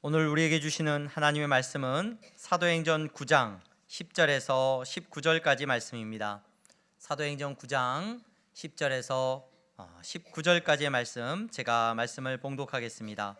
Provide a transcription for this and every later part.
오늘 우리에게 주시는 하나님의 말씀은 사도행전 9장 10절에서 19절까지 말씀입니다. 사도행전 9장 10절에서 19절까지의 말씀, 제가 말씀을 봉독하겠습니다.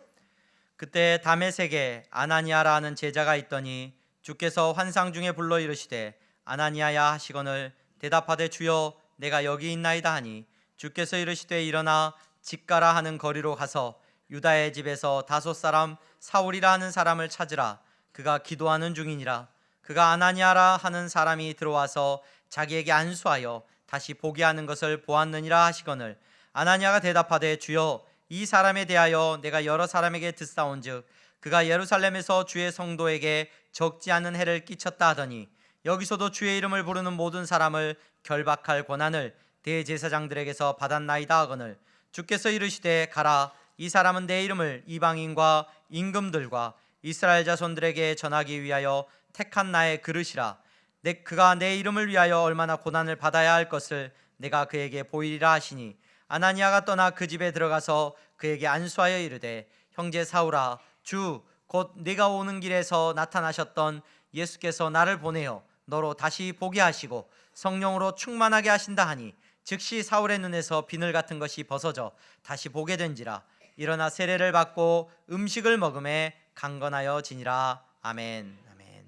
그때 다메섹에 아나니아라 하는 제자가 있더니 주께서 환상 중에 불러 이르시되 아나니아야 하시거늘 대답하되 주여 내가 여기 있나이다 하니 주께서 이르시되 일어나 직가라 하는 거리로 가서 유다의 집에서 다섯 사람 사울이라 하는 사람을 찾으라. 그가 기도하는 중이니라. 그가 아나니아라 하는 사람이 들어와서 자기에게 안수하여 다시 보게 하는 것을 보았느니라 하시거늘 아나니아가 대답하되 주여 이 사람에 대하여 내가 여러 사람에게 듣사온즉 그가 예루살렘에서 주의 성도에게 적지 않은 해를 끼쳤다 하더니 여기서도 주의 이름을 부르는 모든 사람을 결박할 권한을 대제사장들에게서 받았나이다 하거늘 주께서 이르시되 가라. 이 사람은 내 이름을 이방인과 임금들과 이스라엘 자손들에게 전하기 위하여 택한 나의 그릇이라. 그가 내 이름을 위하여 얼마나 고난을 받아야 할 것을 내가 그에게 보이리라 하시니 아나니아가 떠나 그 집에 들어가서 그에게 안수하여 이르되 형제 사울아 주 곧 네가 오는 길에서 나타나셨던 예수께서 나를 보내어 너로 다시 보게 하시고 성령으로 충만하게 하신다 하니 즉시 사울의 눈에서 비늘 같은 것이 벗어져 다시 보게 된지라. 일어나 세례를 받고 음식을 먹음에 강건하여 지니라. 아멘. 아멘.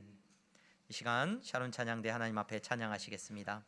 이 시간 샤론 찬양대 하나님 앞에 찬양하시겠습니다.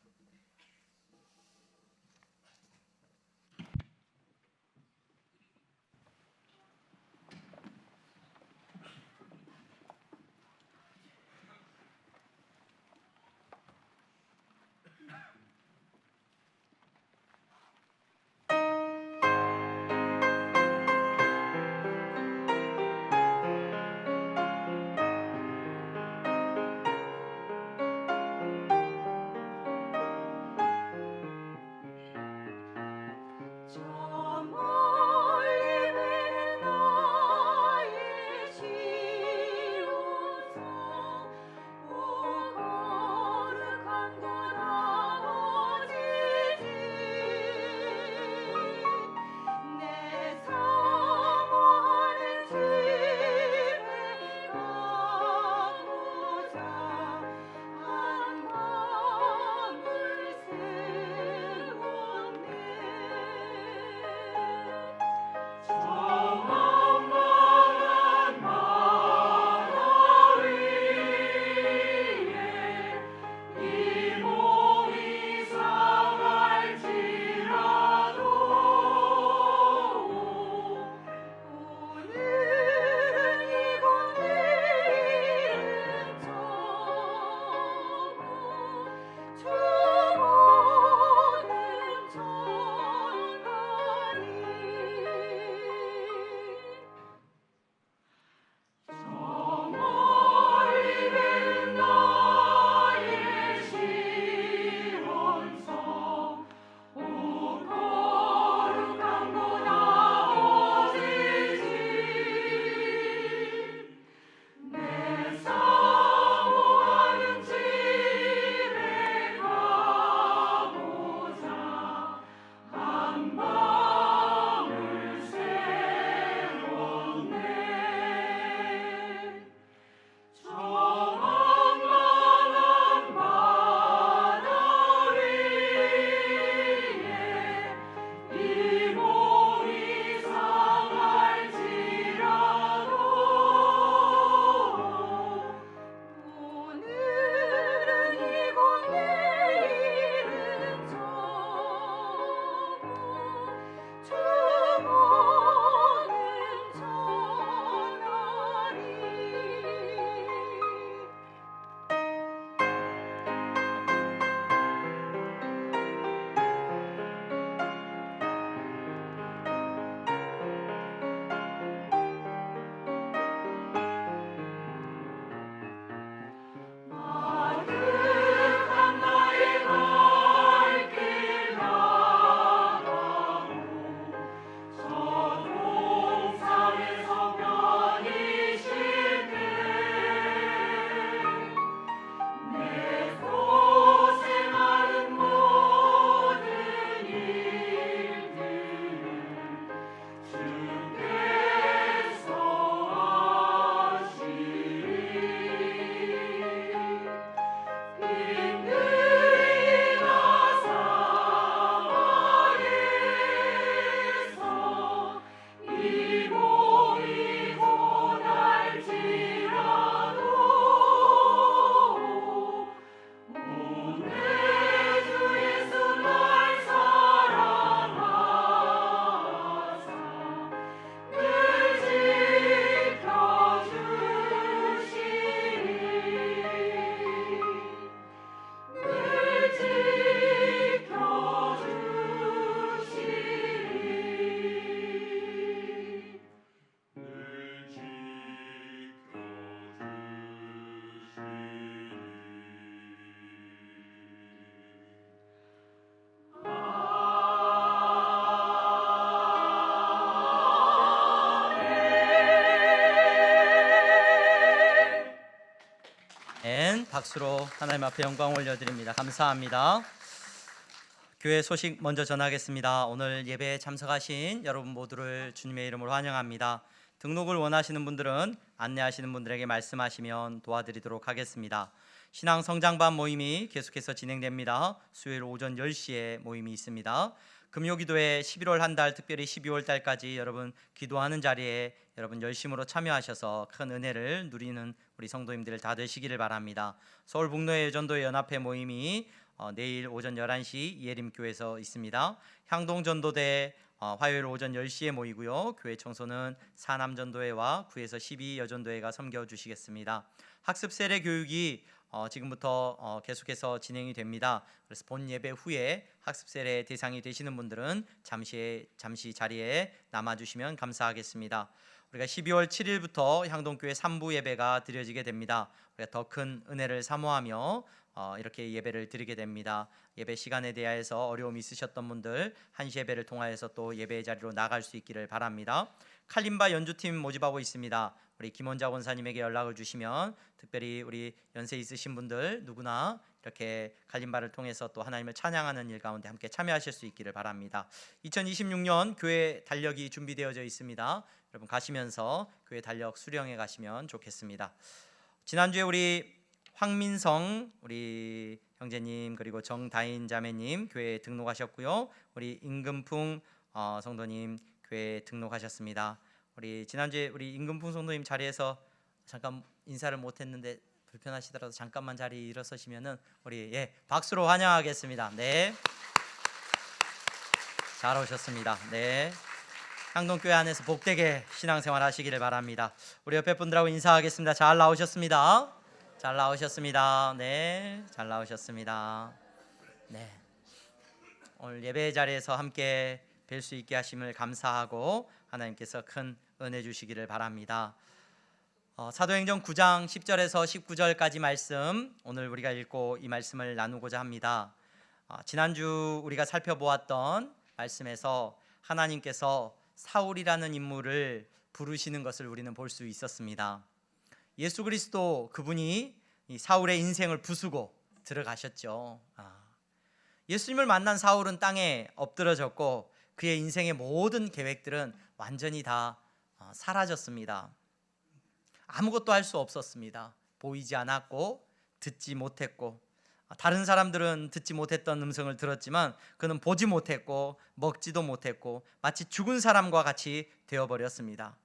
박수로 하나님 앞에 영광 올려드립니다. 감사합니다. 교회 소식 먼저 전하겠습니다. 오늘 예배에 참석하신 여러분 모두를 주님의 이름으로 환영합니다. 등록을 원하시는 분들은 안내하시는 분들에게 말씀하시면 도와드리도록 하겠습니다. 신앙 성장반 모임이 계속해서 진행됩니다. 수요일 오전 10시에 모임이 있습니다. 금요기도회 11월 한 달, 특별히 12월 달까지 여러분 기도하는 자리에 여러분 열심으로 참여하셔서 큰 은혜를 누리는 우리 성도님들 다 되시기를 바랍니다. 서울 북노회 여전도회 연합회 모임이 내일 오전 11시 이예림교회에서 있습니다. 향동전도대 화요일 오전 10시에 모이고요. 교회 청소는 사남전도회와 9에서 12 여전도회가 섬겨주시겠습니다. 학습 세례 교육이 지금부터 계속해서 진행이 됩니다. 그래서 본 예배 후에 학습 세례 대상이 되시는 분들은 잠시 자리에 남아주시면 감사하겠습니다. 우리가 12월 7일부터 향동교회 3부 예배가 드려지게 됩니다. 우리가 더 큰 은혜를 사모하며 이렇게 예배를 드리게 됩니다. 예배 시간에 대하여서 어려움이 있으셨던 분들 1시 예배를 통하여서 또 예배의 자리로 나갈 수 있기를 바랍니다. 칼림바 연주팀 모집하고 있습니다. 우리 김원자 권사님에게 연락을 주시면 특별히 우리 연세 있으신 분들 누구나 이렇게 칼림바를 통해서 또 하나님을 찬양하는 일 가운데 함께 참여하실 수 있기를 바랍니다. 2026년 교회 달력이 준비되어져 있습니다. 여러분 가시면서 교회 달력 수령해 가시면 좋겠습니다. 지난주에 우리 황민성 우리 형제님 그리고 정다인 자매님 교회에 등록하셨고요. 우리 임금풍 성도님 교회에 등록하셨습니다. 우리 지난주에 우리 임금풍 성도님 자리에서 잠깐 인사를 못했는데 불편하시더라도 잠깐만 자리 일어서시면은 우리 박수로 환영하겠습니다. 네, 잘 오셨습니다. 네, 향동교회 안에서 복되게 신앙생활 하시기를 바랍니다. 우리 옆에 분들하고 인사하겠습니다. 잘 나오셨습니다. 잘 나오셨습니다. 네, 잘 나오셨습니다. 네, 오늘 예배 자리에서 함께 뵐 수 있게 하심을 감사하고 하나님께서 큰 은혜 주시기를 바랍니다. 사도행전 9장 10절에서 19절까지 말씀 오늘 우리가 읽고 이 말씀을 나누고자 합니다. 지난주 우리가 살펴보았던 말씀에서 하나님께서 사울이라는 인물을 부르시는 것을 우리는 볼 수 있었습니다. 예수 그리스도 그분이 이 사울의 인생을 부수고 들어가셨죠. 예수님을 만난 사울은 땅에 엎드러졌고 그의 인생의 모든 계획들은 완전히 다 사라졌습니다. 아무것도 할 수 없었습니다. 보이지 않았고 듣지 못했고 다른 사람들은 듣지 못했던 음성을 들었지만 그는 보지 못했고 먹지도 못했고 마치 죽은 사람과 같이 되어버렸습니다.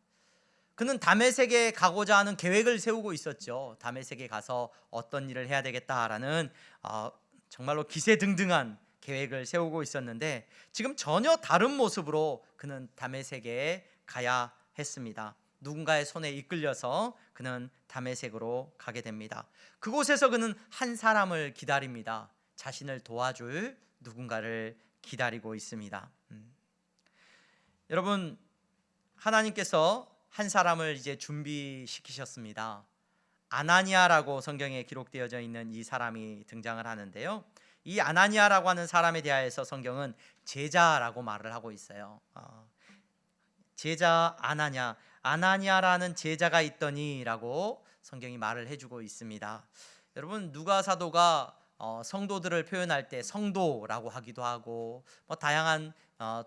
그는 다메섹에 가고자 하는 계획을 세우고 있었죠. 다메섹에 가서 어떤 일을 해야 되겠다라는 정말로 기세등등한 계획을 세우고 있었는데 지금 전혀 다른 모습으로 그는 다메섹에 가야 했습니다. 누군가의 손에 이끌려서 그는 다메섹으로 가게 됩니다. 그곳에서 그는 한 사람을 기다립니다. 자신을 도와줄 누군가를 기다리고 있습니다. 여러분, 하나님께서 한 사람을 이제 준비시키셨습니다. 아나니아라고 성경에 기록되어져 있는 이 사람이 등장을 하는데요. 이 아나니아라고 하는 사람에 대하여서 성경은 제자라고 말을 하고 있어요. 제자 아나니아라는 제자가 있더니라고 성경이 말을 해주고 있습니다. 여러분, 누가 사도가 성도들을 표현할 때 성도라고 하기도 하고 다양한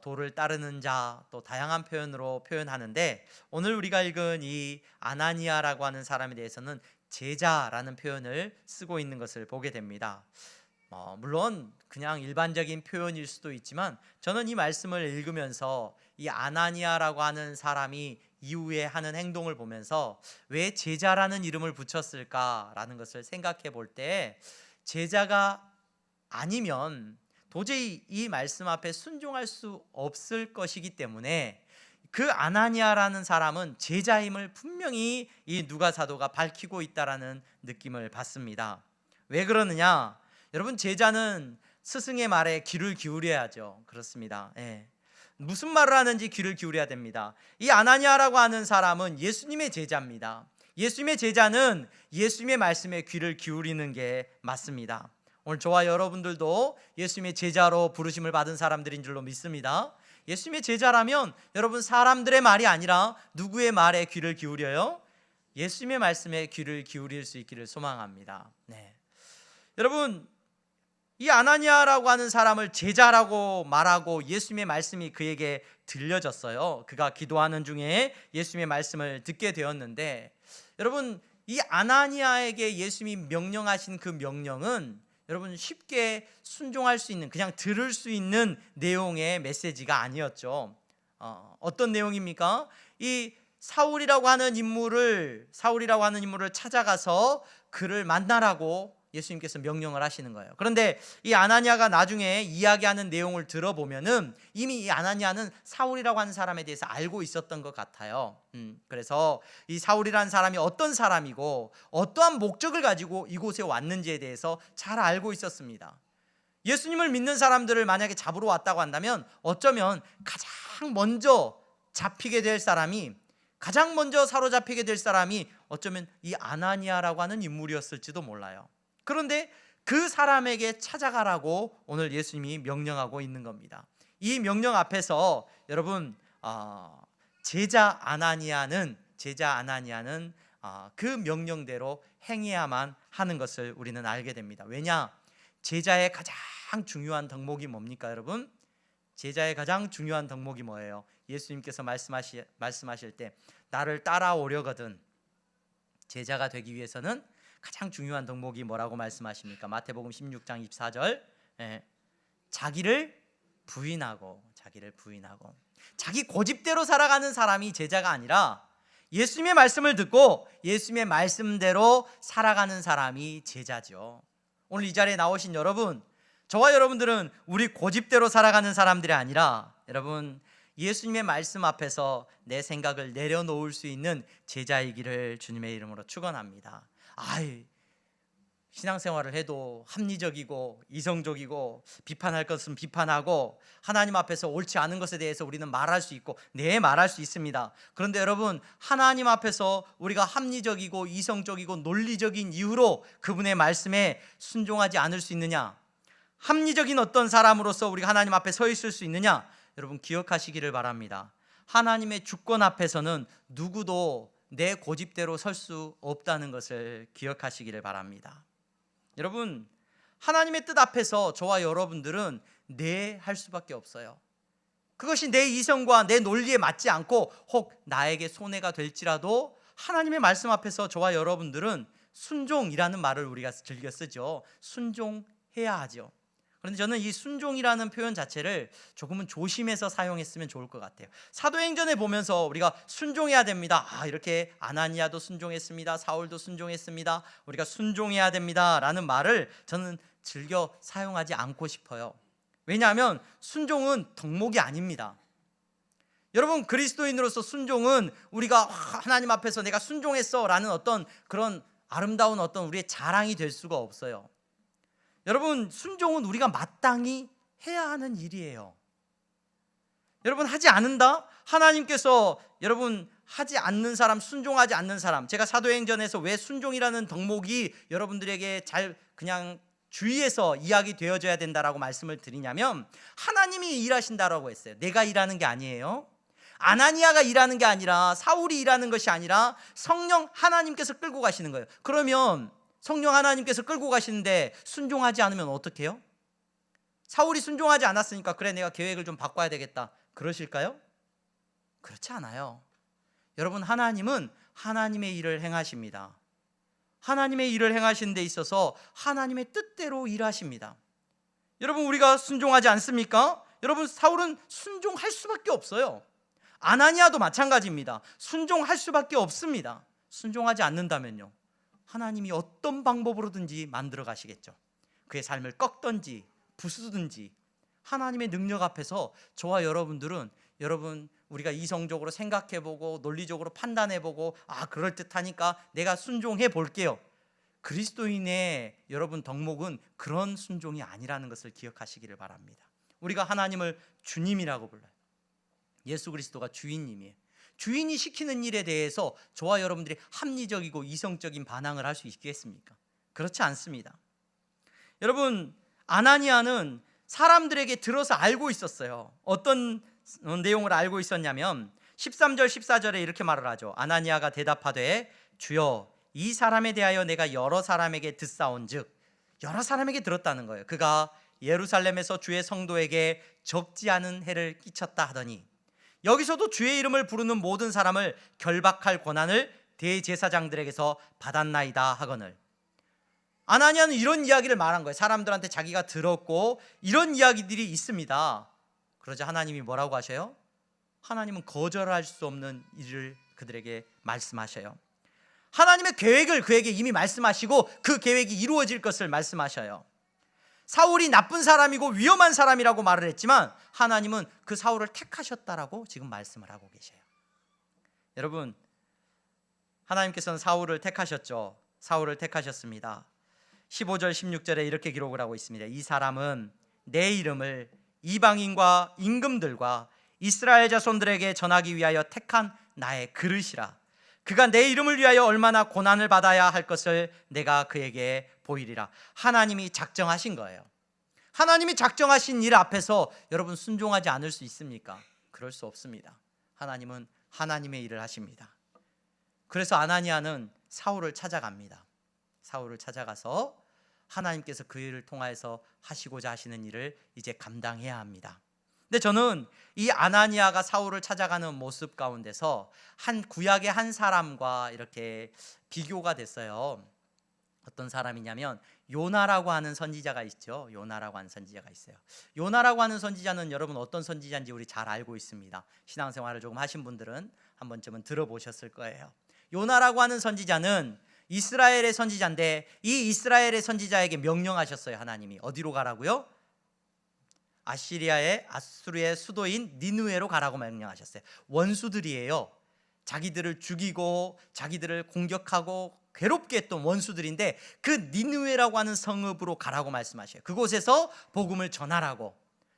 도를 따르는 자, 또 다양한 표현으로 표현하는데 오늘 우리가 읽은 이 아나니아라고 하는 사람에 대해서는 제자라는 표현을 쓰고 있는 것을 보게 됩니다. 물론 그냥 일반적인 표현일 수도 있지만 저는 이 말씀을 읽으면서 이 아나니아라고 하는 사람이 이후에 하는 행동을 보면서 왜 제자라는 이름을 붙였을까라는 것을 생각해 볼 때 제자가 아니면 도저히 이 말씀 앞에 순종할 수 없을 것이기 때문에 그 아나니아라는 사람은 제자임을 분명히 이 누가 사도가 밝히고 있다라는 느낌을 받습니다. 왜 그러느냐? 여러분, 제자는 스승의 말에 귀를 기울여야죠. 그렇습니다. 무슨 말을 하는지 귀를 기울여야 됩니다. 이 아나니아라고 하는 사람은 예수님의 제자입니다. 예수님의 제자는 예수님의 말씀에 귀를 기울이는 게 맞습니다. 오늘 저와 여러분들도 예수님의 제자로 부르심을 받은 사람들인 줄로 믿습니다. 예수님의 제자라면 여러분 사람들의 말이 아니라 누구의 말에 귀를 기울여요? 예수님의 말씀에 귀를 기울일 수 있기를 소망합니다. 여러분, 이 아나니아라고 하는 사람을 제자라고 말하고 예수님의 말씀이 그에게 들려졌어요. 그가 기도하는 중에 예수님의 말씀을 듣게 되었는데, 여러분, 이 아나니아에게 예수님이 명령하신 그 명령은 여러분 쉽게 순종할 수 있는, 그냥 들을 수 있는 내용의 메시지가 아니었죠. 어떤 내용입니까? 이 사울이라고 하는 인물을 찾아가서 그를 만나라고 예수님께서 명령을 하시는 거예요. 그런데 이 아나니아가 나중에 이야기하는 내용을 들어보면은 이미 이 아나니아는 사울이라고 하는 사람에 대해서 알고 있었던 것 같아요. 그래서 이 사울이라는 사람이 어떤 사람이고 어떠한 목적을 가지고 이곳에 왔는지에 대해서 잘 알고 있었습니다. 예수님을 믿는 사람들을 만약에 잡으러 왔다고 한다면 어쩌면 가장 먼저 사로잡히게 될 사람이 어쩌면 이 아나니아라고 하는 인물이었을지도 몰라요. 그런데 그 사람에게 찾아가라고 오늘 예수님이 명령하고 있는 겁니다. 이 명령 앞에서 여러분, 제자 아나니아는 그 명령대로 행해야만 하는 것을 우리는 알게 됩니다. 왜냐? 제자의 가장 중요한 덕목이 뭡니까, 여러분? 제자의 가장 중요한 덕목이 뭐예요? 예수님께서 말씀하실 때 나를 따라오려거든, 제자가 되기 위해서는 가장 중요한 덕목이 뭐라고 말씀하십니까? 마태복음 16장 24절, 자기를 부인하고 자기 고집대로 살아가는 사람이 제자가 아니라 예수님의 말씀을 듣고 예수님의 말씀대로 살아가는 사람이 제자죠. 오늘 이 자리에 나오신 여러분, 저와 여러분들은 우리 고집대로 살아가는 사람들이 아니라 여러분, 예수님의 말씀 앞에서 내 생각을 내려놓을 수 있는 제자이기를 주님의 이름으로 축원합니다. 신앙생활을 해도 합리적이고 이성적이고 비판할 것은 비판하고 하나님 앞에서 옳지 않은 것에 대해서 우리는 말할 수 있고 말할 수 있습니다. 그런데 여러분, 하나님 앞에서 우리가 합리적이고 이성적이고 논리적인 이유로 그분의 말씀에 순종하지 않을 수 있느냐? 합리적인 어떤 사람으로서 우리가 하나님 앞에 서 있을 수 있느냐? 여러분, 기억하시기를 바랍니다. 하나님의 주권 앞에서는 누구도 내 고집대로 설 수 없다는 것을 기억하시기를 바랍니다. 여러분, 하나님의 뜻 앞에서 저와 여러분들은 할 수밖에 없어요. 그것이 내 이성과 내 논리에 맞지 않고 혹 나에게 손해가 될지라도 하나님의 말씀 앞에서 저와 여러분들은 순종이라는 말을 우리가 즐겨 쓰죠. 순종해야 하죠. 그런데 저는 이 순종이라는 표현 자체를 조금은 조심해서 사용했으면 좋을 것 같아요. 사도행전에 보면서 우리가 순종해야 됩니다, 이렇게 아나니아도 순종했습니다, 사울도 순종했습니다, 우리가 순종해야 됩니다 라는 말을 저는 즐겨 사용하지 않고 싶어요. 왜냐하면 순종은 덕목이 아닙니다. 여러분, 그리스도인으로서 순종은 우리가 하나님 앞에서 내가 순종했어 라는 어떤 그런 아름다운 어떤 우리의 자랑이 될 수가 없어요. 여러분, 순종은 우리가 마땅히 해야 하는 일이에요. 여러분, 하지 않는다? 하나님께서 여러분 하지 않는 사람, 순종하지 않는 사람, 제가 사도행전에서 왜 순종이라는 덕목이 여러분들에게 잘 그냥 주의해서 이야기 되어져야 된다라고 말씀을 드리냐면, 하나님이 일하신다라고 했어요. 내가 일하는 게 아니에요. 아나니아가 일하는 게 아니라, 사울이 일하는 것이 아니라 성령 하나님께서 끌고 가시는 거예요. 그러면 성령 하나님께서 끌고 가시는데 순종하지 않으면 어떡해요? 사울이 순종하지 않았으니까 그래, 내가 계획을 좀 바꿔야 되겠다, 그러실까요? 그렇지 않아요. 여러분, 하나님은 하나님의 일을 행하십니다. 하나님의 일을 행하시는 데 있어서 하나님의 뜻대로 일하십니다. 여러분, 우리가 순종하지 않습니까? 여러분, 사울은 순종할 수밖에 없어요. 아나니아도 마찬가지입니다. 순종할 수밖에 없습니다. 순종하지 않는다면요, 하나님이 어떤 방법으로든지 만들어 가시겠죠. 그의 삶을 꺾든지 부수든지. 하나님의 능력 앞에서 저와 여러분들은, 우리가 이성적으로 생각해보고 논리적으로 판단해보고 그럴듯하니까 내가 순종해 볼게요. 그리스도인의 여러분 덕목은 그런 순종이 아니라는 것을 기억하시기를 바랍니다. 우리가 하나님을 주님이라고 불러요. 예수 그리스도가 주인님이에요. 주인이 시키는 일에 대해서 저와 여러분들이 합리적이고 이성적인 반항을 할 수 있겠습니까? 그렇지 않습니다. 여러분, 아나니아는 사람들에게 들어서 알고 있었어요. 어떤 내용을 알고 있었냐면 13절 14절에 이렇게 말을 하죠. 아나니아가 대답하되 주여, 이 사람에 대하여 내가 여러 사람에게 듣사온즉 여러 사람에게 들었다는 거예요. 그가 예루살렘에서 주의 성도에게 적지 않은 해를 끼쳤다 하더니 여기서도 주의 이름을 부르는 모든 사람을 결박할 권한을 대제사장들에게서 받았나이다 하거늘. 아나니아는 이런 이야기를 말한 거예요. 사람들한테 자기가 들었고 이런 이야기들이 있습니다. 그러자 하나님이 뭐라고 하셔요? 하나님은 거절할 수 없는 일을 그들에게 말씀하셔요. 하나님의 계획을 그에게 이미 말씀하시고 그 계획이 이루어질 것을 말씀하셔요. 사울이 나쁜 사람이고 위험한 사람이라고 말을 했지만 하나님은 그 사울을 택하셨다라고 지금 말씀을 하고 계셔요. 여러분, 하나님께서는 사울을 택하셨죠. 사울을 택하셨습니다. 15절 16절에 이렇게 기록을 하고 있습니다. 이 사람은 내 이름을 이방인과 임금들과 이스라엘 자손들에게 전하기 위하여 택한 나의 그릇이라. 그가 내 이름을 위하여 얼마나 고난을 받아야 할 것을 내가 그에게 보이리라. 하나님이 작정하신 거예요. 하나님이 작정하신 일 앞에서 여러분 순종하지 않을 수 있습니까? 그럴 수 없습니다. 하나님은 하나님의 일을 하십니다. 그래서 아나니아는 사울을 찾아갑니다. 사울을 찾아가서 하나님께서 그 일을 통하여서 하시고자 하시는 일을 이제 감당해야 합니다. 근데 저는 이 아나니아가 사울을 찾아가는 모습 가운데서 한 구약의 한 사람과 이렇게 비교가 됐어요. 어떤 사람이냐면 요나라고 하는 선지자가 있죠. 요나라고 하는 선지자가 있어요. 요나라고 하는 선지자는 여러분 어떤 선지자인지 우리 잘 알고 있습니다. 신앙생활을 조금 하신 분들은 한 번쯤은 들어보셨을 거예요. 요나라고 하는 선지자는 이스라엘의 선지자인데 이 이스라엘의 선지자에게 명령하셨어요. 하나님이 어디로 가라고요? 아수르의 수도인 니느웨로 가라고 명령하셨어요. 원수들이에요. 자기들을 죽이고 자기들을 공격하고 괴롭게 했던 원수들인데 그 니느웨라고 하는 성읍으로 가라고 말씀하셔요. 그곳에서 복음을 전하라고,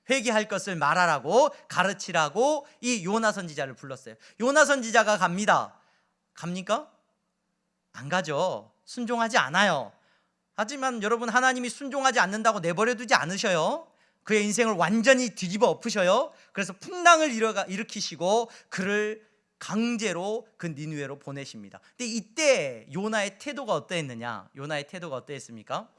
회개할 것을 말하라고, 가르치라고 이 요나 선지자를 불렀어요. 요나 선지자가 갑니다. 갑니까? 안 가죠. 순종하지 않아요. 하지만 여러분, 하나님이 순종하지 않는다고 내버려 두지 않으셔요. 그의 인생을 완전히 뒤집어 엎으셔요. 그래서 풍랑을 일으키시고 그를 강제로 그 니느웨로 보내십니다. 근데 이때 요나의 태도가 어떠했느냐? 요나의 태도가 어떠했습니까?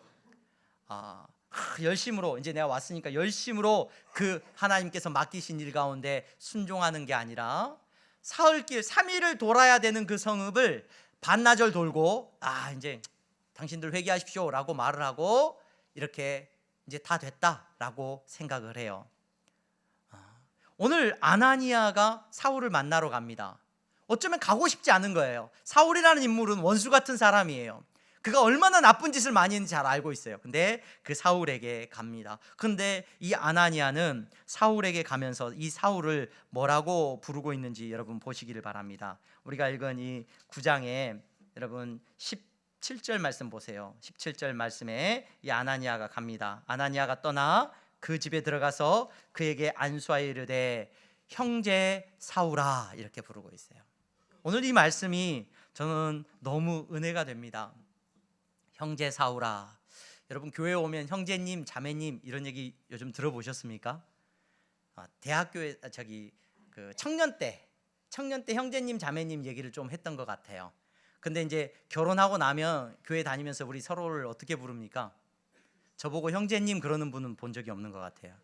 열심으로, 이제 내가 왔으니까 열심으로 그 하나님께서 맡기신 일 가운데 순종하는 게 아니라 사흘길 3일을 돌아야 되는 그 성읍을 반나절 돌고 이제 당신들 회개하십시오 라고 말을 하고 이렇게 이제 다 됐다라고 생각을 해요. 오늘 아나니아가 사울을 만나러 갑니다. 어쩌면 가고 싶지 않은 거예요. 사울이라는 인물은 원수 같은 사람이에요. 그가 얼마나 나쁜 짓을 많이 했는지 잘 알고 있어요. 근데 그 사울에게 갑니다. 근데 이 아나니아는 사울에게 가면서 이 사울을 뭐라고 부르고 있는지 여러분 보시기를 바랍니다. 우리가 읽은 이 9장에 여러분 17절 말씀 보세요. 17절 말씀에 이 아나니아가 갑니다. 아나니아가 떠나 그 집에 들어가서 그에게 안수하여 이르되 형제 사울아, 이렇게 부르고 있어요. 오늘 이 말씀이 저는 너무 은혜가 됩니다. 형제 사울아. 여러분 교회 오면 형제님, 자매님 이런 얘기 요즘 들어보셨습니까? 대학교에 그 청년 때 형제님, 자매님 얘기를 좀 했던 것 같아요. 근데 이제 결혼하고 나면 교회 다니면서 우리 서로를 어떻게 부릅니까? 저보고 형제님 그러는 분은 본 적이 없는 것 같아요.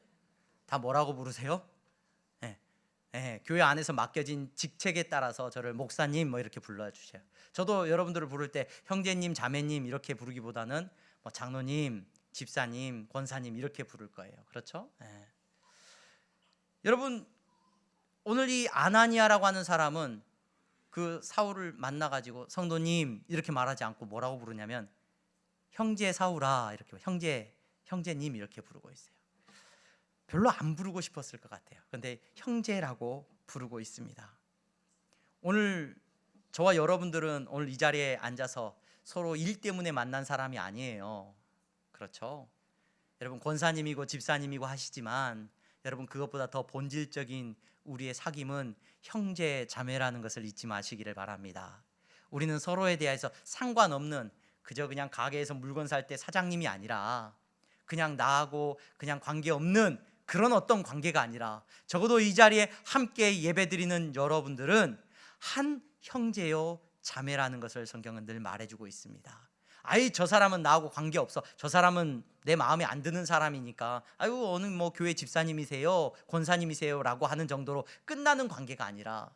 다 뭐라고 부르세요? 교회 안에서 맡겨진 직책에 따라서 저를 목사님 뭐 이렇게 불러주세요. 저도 여러분들을 부를 때 형제님, 자매님 이렇게 부르기보다는 뭐 장로님, 집사님, 권사님 이렇게 부를 거예요. 그렇죠? 여러분, 오늘 이 아나니아라고 하는 사람은 그 사울을 만나가지고 성도님 이렇게 말하지 않고 뭐라고 부르냐면 형제 사울아, 이렇게 형제님 이렇게 부르고 있어요. 별로 안 부르고 싶었을 것 같아요. 그런데 형제라고 부르고 있습니다. 오늘 저와 여러분들은 오늘 이 자리에 앉아서 서로 일 때문에 만난 사람이 아니에요. 그렇죠? 여러분 권사님이고 집사님이고 하시지만 여러분 그것보다 더 본질적인 우리의 사귐은 형제 자매라는 것을 잊지 마시기를 바랍니다. 우리는 서로에 대해서 상관없는, 그저 그냥 가게에서 물건 살 때 사장님이 아니라 그냥 나하고 그냥 관계없는 그런 어떤 관계가 아니라 적어도 이 자리에 함께 예배드리는 여러분들은 한 형제요 자매라는 것을 성경은 늘 말해주고 있습니다. 아이 저 사람은 나하고 관계없어, 저 사람은 내 마음에 안 드는 사람이니까 아유 어느 뭐 교회 집사님이세요, 권사님이세요 라고 하는 정도로 끝나는 관계가 아니라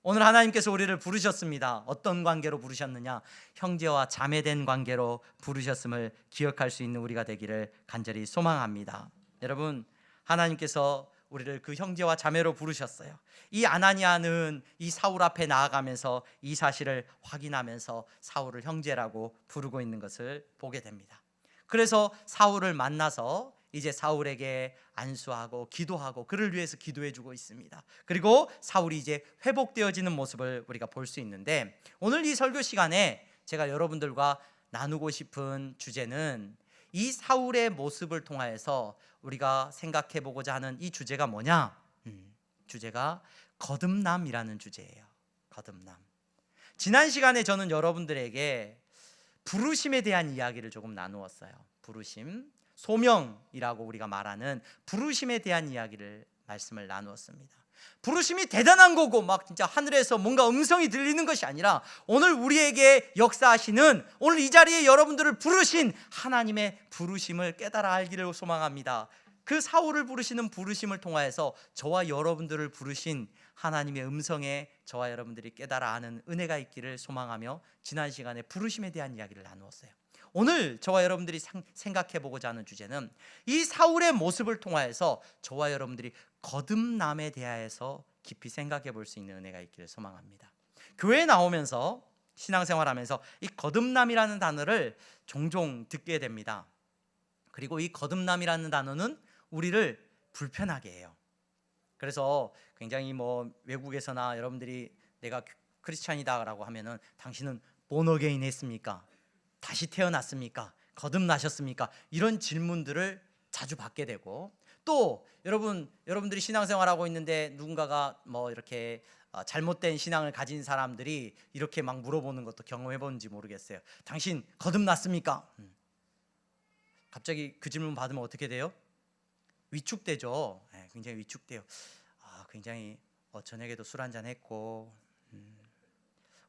오늘 하나님께서 우리를 부르셨습니다. 어떤 관계로 부르셨느냐? 형제와 자매된 관계로 부르셨음을 기억할 수 있는 우리가 되기를 간절히 소망합니다. 여러분, 하나님께서 우리를 그 형제와 자매로 부르셨어요. 이 아나니아는 이 사울 앞에 나아가면서 이 사실을 확인하면서 사울을 형제라고 부르고 있는 것을 보게 됩니다. 그래서 사울을 만나서 이제 사울에게 안수하고 기도하고 그를 위해서 기도해 주고 있습니다. 그리고 사울이 이제 회복되어지는 모습을 우리가 볼 수 있는데, 오늘 이 설교 시간에 제가 여러분들과 나누고 싶은 주제는 이 사울의 모습을 통하여서 우리가 생각해 보고자 하는 이 주제가 뭐냐? 주제가 거듭남이라는 주제예요. 거듭남. 지난 시간에 저는 여러분들에게 부르심에 대한 이야기를 조금 나누었어요. 부르심, 소명이라고 우리가 말하는 부르심에 대한 이야기를 말씀을 나누었습니다. 부르심이 대단한 거고 막 진짜 하늘에서 뭔가 음성이 들리는 것이 아니라 오늘 우리에게 역사하시는, 오늘 이 자리에 여러분들을 부르신 하나님의 부르심을 깨달아 알기를 소망합니다. 그 사울을 부르시는 부르심을 통하여서 저와 여러분들을 부르신 하나님의 음성에 저와 여러분들이 깨달아 아는 은혜가 있기를 소망하며 지난 시간에 부르심에 대한 이야기를 나누었어요. 오늘 저와 여러분들이 생각해 보고자 하는 주제는 이 사울의 모습을 통하여서 저와 여러분들이 거듭남에 대하여서 깊이 생각해 볼 수 있는 은혜가 있기를 소망합니다. 교회에 나오면서 신앙생활하면서 이 거듭남이라는 단어를 종종 듣게 됩니다. 그리고 이 거듭남이라는 단어는 우리를 불편하게 해요. 그래서 굉장히 뭐 외국에서나 여러분들이 내가 크리스찬이다라고 하면은 당신은 본어게인 했습니까? 다시 태어났습니까? 거듭나셨습니까? 이런 질문들을 자주 받게 되고, 또 여러분들이 신앙생활하고 있는데 누군가가 뭐 이렇게 잘못된 신앙을 가진 사람들이 이렇게 막 물어보는 것도 경험해 본지 모르겠어요. 당신 거듭났습니까? 갑자기 그 질문 받으면 어떻게 돼요? 위축되죠. 네, 굉장히 위축돼요. 굉장히 저녁에도 술 한잔 했고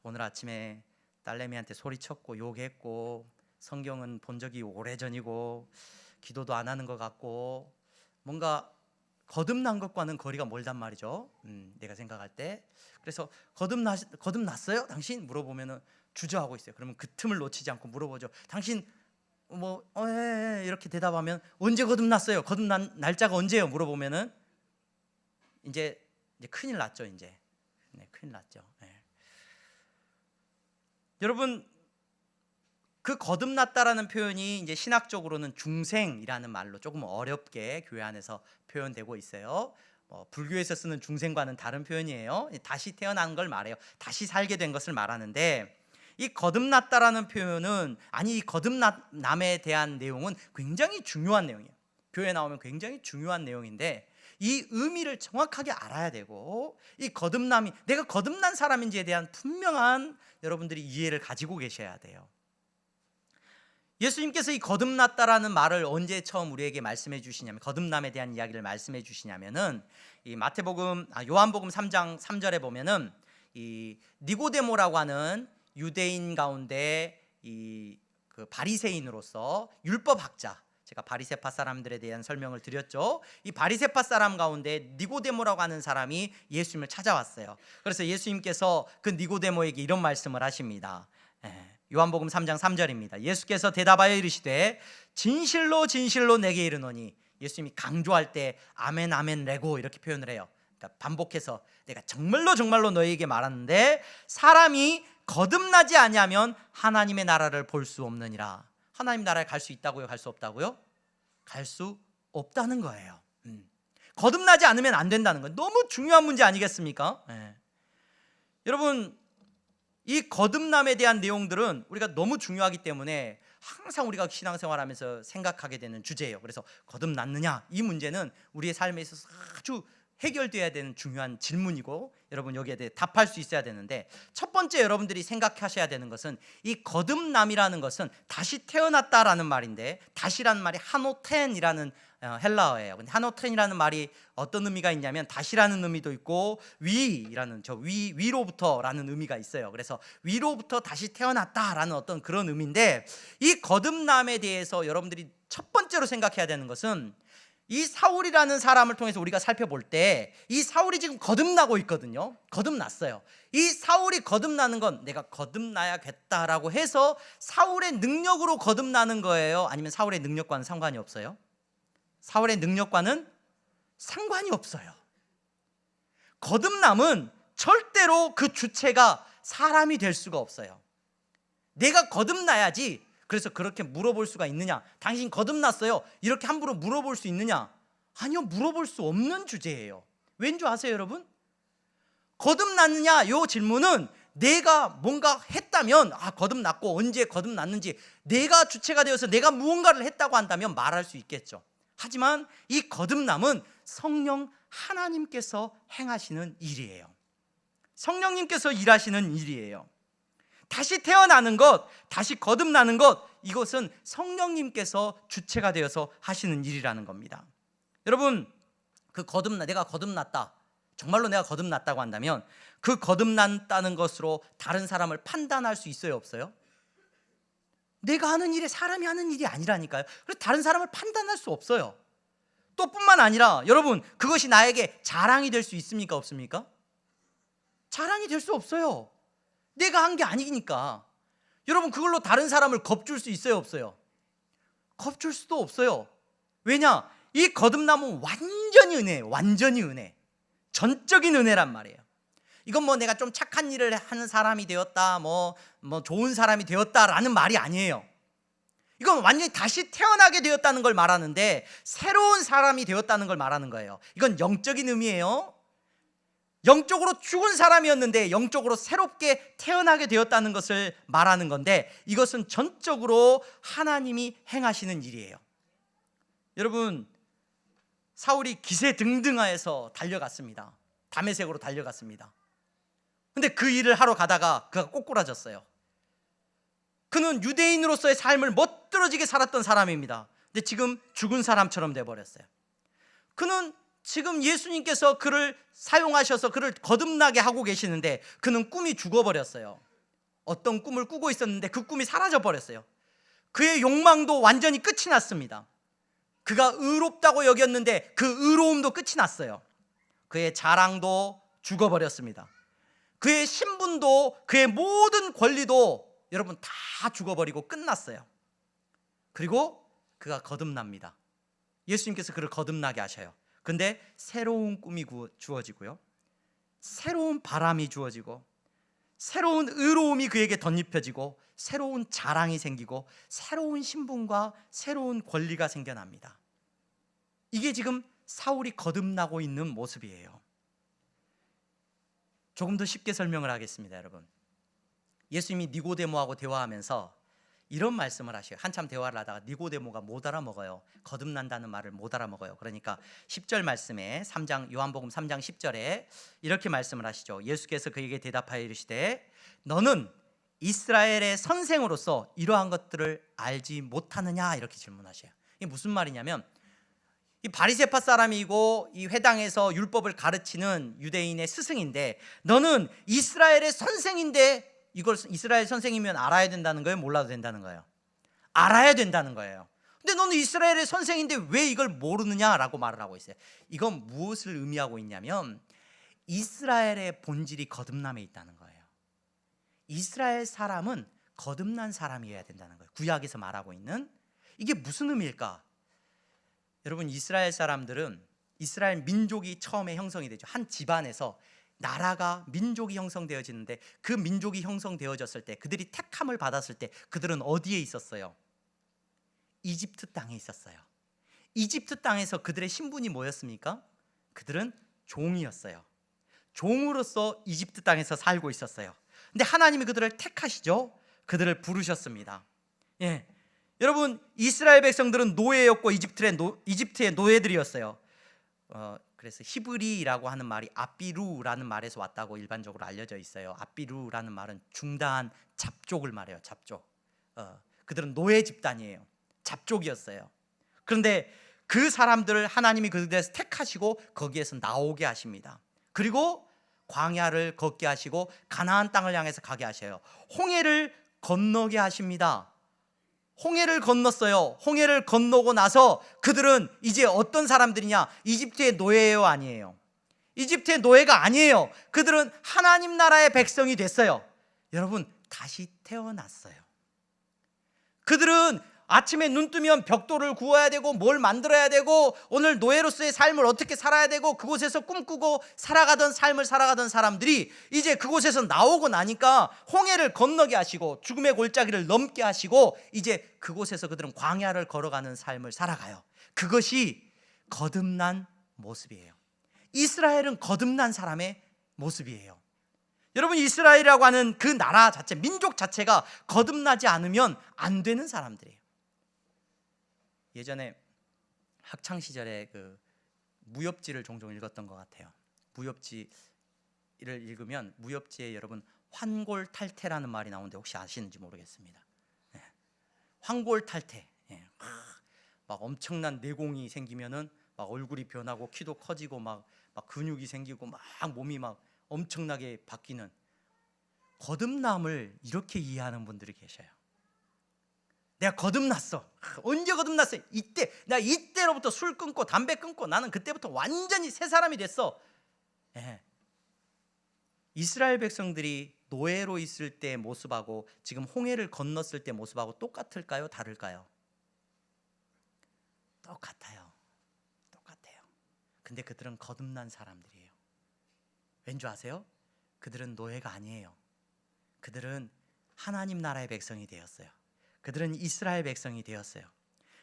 오늘 아침에 딸내미한테 소리쳤고 욕했고 성경은 본 적이 오래전이고 기도도 안 하는 것 같고 뭔가 거듭난 것과는 거리가 멀단 말이죠. 내가 생각할 때. 그래서 거듭났어요? 당신? 물어보면은 주저하고 있어요. 그러면 그 틈을 놓치지 않고 물어보죠. 당신 이렇게 대답하면 언제 거듭났어요? 거듭난 날짜가 언제예요? 물어보면은 이제 큰일 났죠. 이제 큰일 났죠. 여러분, 그 거듭났다라는 표현이 이제 신학적으로는 중생이라는 말로 조금 어렵게 교회 안에서 표현되고 있어요. 불교에서 쓰는 중생과는 다른 표현이에요. 다시 태어난 걸 말해요. 다시 살게 된 것을 말하는데, 이 거듭났다라는 표현은, 아니 이 거듭남에 대한 내용은 굉장히 중요한 내용이에요. 교회에 나오면 굉장히 중요한 내용인데 이 의미를 정확하게 알아야 되고, 이 거듭남이 내가 거듭난 사람인지에 대한 분명한 여러분들이 이해를 가지고 계셔야 돼요. 예수님께서 이 거듭났다라는 말을 언제 처음 우리에게 말씀해 주시냐면, 거듭남에 대한 이야기를 말씀해 주시냐면은 이 요한복음 3장 3절에 보면은 이 니고데모라고 하는 유대인 가운데 그 바리새인으로서 율법학자, 제가 바리새파 사람들에 대한 설명을 드렸죠. 이 바리새파 사람 가운데 니고데모라고 하는 사람이 예수님을 찾아왔어요. 그래서 예수님께서 그 니고데모에게 이런 말씀을 하십니다. 요한복음 3장 3절입니다. 예수께서 대답하여 이르시되 진실로 진실로 내게 이르노니, 예수님이 강조할 때 아멘 아멘 레고 이렇게 표현을 해요. 그러니까 반복해서 내가 정말로 정말로 너희에게 말하는데 사람이 거듭나지 아니하면 하나님의 나라를 볼 수 없느니라. 하나님 나라에 갈 수 있다고요? 갈 수 없다고요? 갈 수 없다는 거예요. 거듭나지 않으면 안 된다는 거예요. 너무 중요한 문제 아니겠습니까? 여러분, 이 거듭남에 대한 내용들은 우리가 너무 중요하기 때문에 항상 우리가 신앙생활하면서 생각하게 되는 주제예요. 그래서 거듭났느냐, 이 문제는 우리의 삶에 있어서 아주 해결돼야 되는 중요한 질문이고, 여러분 여기에 대해 답할 수 있어야 되는데, 첫 번째 여러분들이 생각하셔야 되는 것은 이 거듭남이라는 것은 다시 태어났다라는 말인데, 다시라는 말이 하노텐이라는 헬라어예요. 근데 하노텐이라는 말이 어떤 의미가 있냐면 다시라는 의미도 있고 위라는 위로부터라는 의미가 있어요. 그래서 위로부터 다시 태어났다라는 어떤 그런 의미인데, 이 거듭남에 대해서 여러분들이 첫 번째로 생각해야 되는 것은 이 사울이라는 사람을 통해서 우리가 살펴볼 때 이 사울이 지금 거듭나고 있거든요. 거듭났어요. 이 사울이 거듭나는 건 내가 거듭나야겠다라고 해서 사울의 능력으로 거듭나는 거예요? 아니면 사울의 능력과는 상관이 없어요? 사울의 능력과는 상관이 없어요. 거듭남은 절대로 그 주체가 사람이 될 수가 없어요. 내가 거듭나야지. 그래서 그렇게 물어볼 수가 있느냐? 당신 거듭났어요? 이렇게 함부로 물어볼 수 있느냐? 아니요, 물어볼 수 없는 주제예요. 왠 줄 아세요, 여러분? 거듭났느냐? 이 질문은 내가 뭔가 했다면, 거듭났고 언제 거듭났는지 내가 주체가 되어서 내가 무언가를 했다고 한다면 말할 수 있겠죠. 하지만 이 거듭남은 성령 하나님께서 행하시는 일이에요. 성령님께서 일하시는 일이에요. 다시 태어나는 것, 다시 거듭나는 것, 이것은 성령님께서 주체가 되어서 하시는 일이라는 겁니다. 여러분, 내가 거듭났다, 정말로 내가 거듭났다고 한다면 그 거듭났다는 것으로 다른 사람을 판단할 수 있어요, 없어요? 내가 하는 일이 사람이 하는 일이 아니라니까요. 그래서 다른 사람을 판단할 수 없어요. 또 뿐만 아니라 여러분, 그것이 나에게 자랑이 될 수 있습니까, 없습니까? 자랑이 될 수 없어요. 내가 한 게 아니니까. 여러분, 그걸로 다른 사람을 겁줄 수 있어요, 없어요? 겁줄 수도 없어요. 왜냐? 이 거듭남은 완전히 은혜예요. 완전히 은혜. 전적인 은혜란 말이에요. 이건 내가 좀 착한 일을 하는 사람이 되었다, 좋은 사람이 되었다라는 말이 아니에요. 이건 완전히 다시 태어나게 되었다는 걸 말하는데, 새로운 사람이 되었다는 걸 말하는 거예요. 이건 영적인 의미예요. 영적으로 죽은 사람이었는데 영적으로 새롭게 태어나게 되었다는 것을 말하는 건데, 이것은 전적으로 하나님이 행하시는 일이에요. 여러분, 사울이 기세등등하여서 달려갔습니다. 다메섹으로 달려갔습니다. 근데 그 일을 하러 가다가 그가 꼬꾸라졌어요. 그는 유대인으로서의 삶을 멋들어지게 살았던 사람입니다. 근데 지금 죽은 사람처럼 돼버렸어요. 그는 지금 예수님께서 그를 사용하셔서 그를 거듭나게 하고 계시는데, 그는 꿈이 죽어버렸어요. 어떤 꿈을 꾸고 있었는데 그 꿈이 사라져버렸어요. 그의 욕망도 완전히 끝이 났습니다. 그가 의롭다고 여겼는데 그 의로움도 끝이 났어요. 그의 자랑도 죽어버렸습니다. 그의 신분도, 그의 모든 권리도 여러분 다 죽어버리고 끝났어요. 그리고 그가 거듭납니다. 예수님께서 그를 거듭나게 하셔요. 근데 새로운 꿈이 주어지고요, 새로운 바람이 주어지고, 새로운 의로움이 그에게 덧입혀지고, 새로운 자랑이 생기고, 새로운 신분과 새로운 권리가 생겨납니다. 이게 지금 사울이 거듭나고 있는 모습이에요. 조금 더 쉽게 설명을 하겠습니다. 여러분, 예수님이 니고데모하고 대화하면서 이런 말씀을 하셔요. 한참 대화를 하다가 니고데모가 못 알아먹어요. 거듭난다는 말을 못 알아먹어요. 그러니까 10절 말씀에 요한복음 3장 10절에 이렇게 말씀을 하시죠. 예수께서 그에게 대답하여 이르시되 너는 이스라엘의 선생으로서 이러한 것들을 알지 못하느냐, 이렇게 질문하셔요. 이게 무슨 말이냐면, 이 바리새파 사람이고 이 회당에서 율법을 가르치는 유대인의 스승인데, 너는 이스라엘의 선생인데 이걸 이스라엘 선생이면 알아야 된다는 거예요, 몰라도 된다는 거예요? 알아야 된다는 거예요. 근데 너는 이스라엘의 선생인데 왜 이걸 모르느냐라고 말을 하고 있어요. 이건 무엇을 의미하고 있냐면, 이스라엘의 본질이 거듭남에 있다는 거예요. 이스라엘 사람은 거듭난 사람이어야 된다는 거예요. 구약에서 말하고 있는. 이게 무슨 의미일까? 여러분, 이스라엘 사람들은, 이스라엘 민족이 처음에 형성이 되죠. 한 집안에서 나라가, 민족이 형성되어지는데, 그 민족이 형성되어졌을 때, 그들이 택함을 받았을 때 그들은 어디에 있었어요? 이집트 땅에 있었어요. 이집트 땅에서 그들의 신분이 뭐였습니까? 그들은 종이었어요. 종으로서 이집트 땅에서 살고 있었어요. 근데 하나님이 그들을 택하시죠. 그들을 부르셨습니다. 여러분, 이스라엘 백성들은 노예였고 이집트의 노예들이었어요. 그래서 히브리라고 하는 말이 아비루라는 말에서 왔다고 일반적으로 알려져 있어요. 아비루라는 말은 중다한 잡족을 말해요. 잡족. 그들은 노예 집단이에요. 잡족이었어요. 그런데 그 사람들을 하나님이 그들에서 택하시고 거기에서 나오게 하십니다. 그리고 광야를 걷게 하시고 가나안 땅을 향해서 가게 하셔요. 홍해를 건너게 하십니다. 홍해를 건넜어요. 홍해를 건너고 나서 그들은 이제 어떤 사람들이냐? 이집트의 노예예요, 아니에요? 이집트의 노예가 아니에요. 그들은 하나님 나라의 백성이 됐어요. 여러분, 다시 태어났어요. 그들은 아침에 눈 뜨면 벽돌을 구워야 되고 뭘 만들어야 되고 오늘 노예로서의 삶을 어떻게 살아야 되고 그곳에서 꿈꾸고 살아가던 삶을 살아가던 사람들이 이제 그곳에서 나오고 나니까 홍해를 건너게 하시고 죽음의 골짜기를 넘게 하시고 이제 그곳에서 그들은 광야를 걸어가는 삶을 살아가요. 그것이 거듭난 모습이에요. 이스라엘은 거듭난 사람의 모습이에요. 여러분, 이스라엘이라고 하는 그 나라 자체, 민족 자체가 거듭나지 않으면 안 되는 사람들이에요. 예전에 학창 시절에 그 무협지를 종종 읽었던 것 같아요. 무협지를 읽으면 무협지에 여러분 환골탈태라는 말이 나오는데 혹시 아시는지 모르겠습니다. 네. 환골탈태. 네. 막 엄청난 내공이 생기면은 막 얼굴이 변하고 키도 커지고 막 근육이 생기고 막 몸이 막 엄청나게 바뀌는, 거듭남을 이렇게 이해하는 분들이 계셔요. 내가 거듭났어. 언제 거듭났어? 이때, 나 이때로부터 술 끊고 담배 끊고 나는 그때부터 완전히 새 사람이 됐어. 예. 이스라엘 백성들이 노예로 있을 때 모습하고 지금 홍해를 건넜을 때 모습하고 똑같을까요? 다를까요? 똑같아요. 똑같아요. 근데 그들은 거듭난 사람들이에요. 왠 줄 아세요? 그들은 노예가 아니에요. 그들은 하나님 나라의 백성이 되었어요. 그들은 이스라엘 백성이 되었어요.